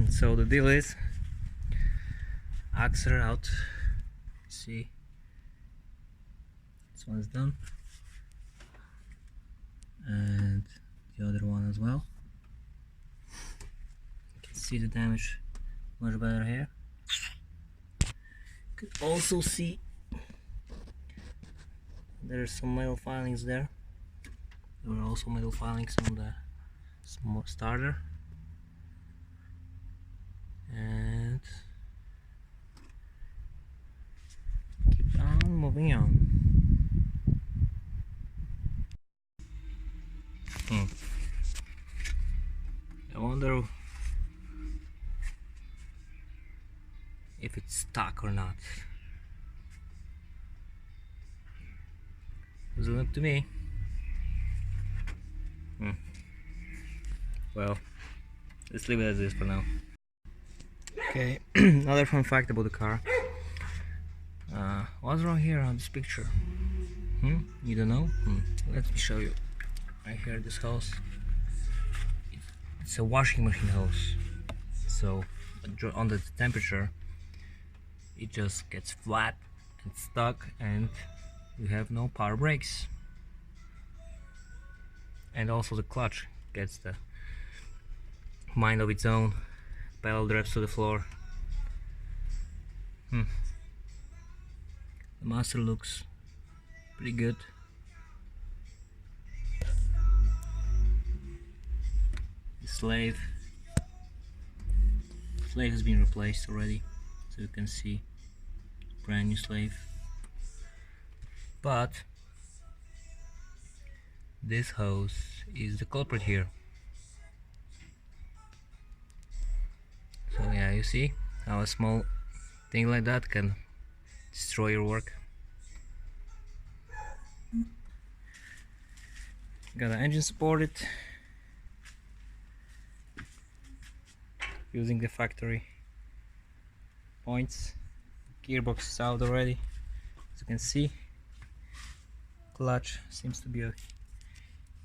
So the deal is, axle out. See, this one is done, and the other one as well. You can see the damage much better here. You can also see there's some metal filings there. There were also metal filings on the starter, and keep on moving on. I wonder if it's stuck or not. Doesn't look to me. Well, let's leave it as is for now. Okay, another fun fact about the car. What's wrong here on this picture? You don't know? Let me show you. Right here, this hose. It's a washing machine hose. So under the temperature, it just gets flat and stuck, and we have no power brakes. And also the clutch gets the mind of its own. Pedal drops to the floor. The master looks pretty good. The slave has been replaced already, so you can see brand new slave. But this hose is the culprit here. So yeah, you see how a small thing like that can destroy your work. Got the engine supported using the factory points. Gearbox is out already, as you can see. Clutch seems to be a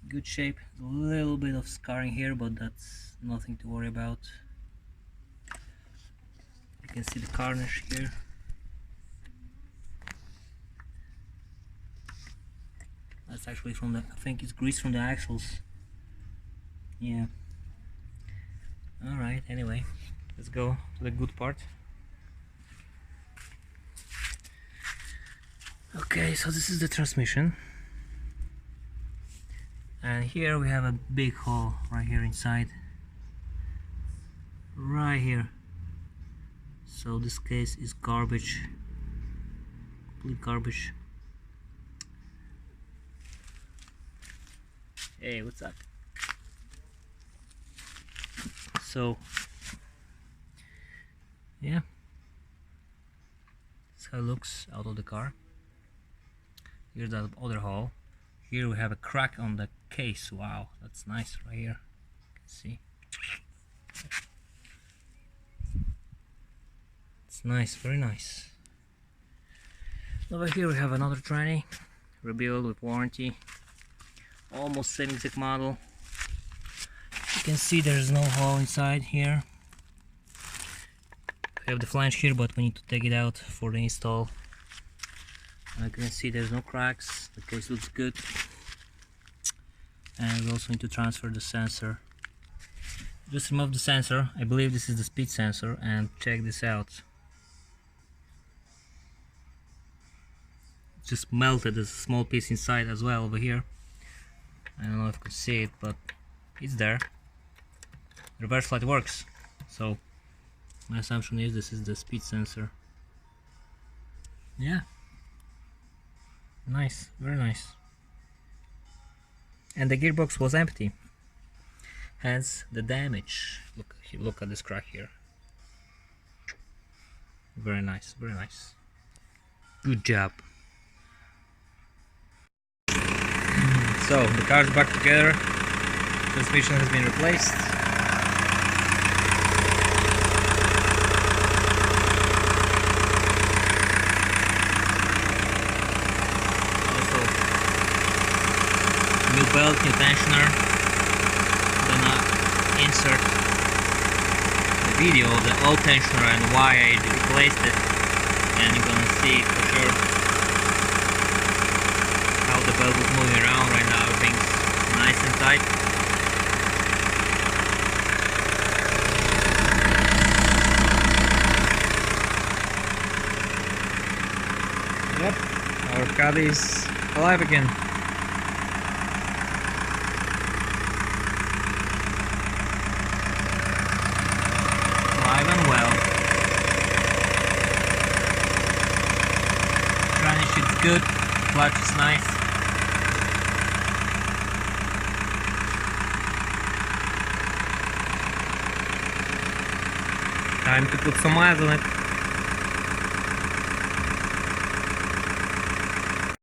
good shape. A little bit of scarring here, but that's nothing to worry about. You can see the carnage here. That's actually from the, I think it's grease from the axles. Yeah. Alright, anyway, let's go to the good part. Okay, so this is the transmission. And here we have a big hole right here inside. Right here. So this case is garbage. Complete garbage. Hey, what's up? So yeah, that's how it looks out of the car. Here's that other hole. Here we have a crack on the case. Wow, that's nice right here. You can see. It's nice, very nice. Over here we have another tranny, rebuild with warranty. Almost same exact model. You can see there's no hole inside here. We have the flange here, but we need to take it out for the install. You can see there's no cracks. The case looks good. And we also need to transfer the sensor. Just remove the sensor. I believe this is the speed sensor, and check this out. Just melted. There's a small piece inside as well over here. I don't know if you can see it, but it's there. Reverse flight works, so my assumption is this is the speed sensor. Yeah, nice, very nice. And the gearbox was empty, hence the damage. Look at this crack here. Very nice, very nice. Good job. So the car's back together. Transmission has been replaced. Also, new belt, new tensioner. Gonna insert the video of the oil tensioner and why I replaced it, and you're gonna see for sure how the belt is moving around right now. Everything's nice and tight. Yep, our Caddy is alive again. Alive and well. Transmission is good, clutch is nice. Time to put some miles on it.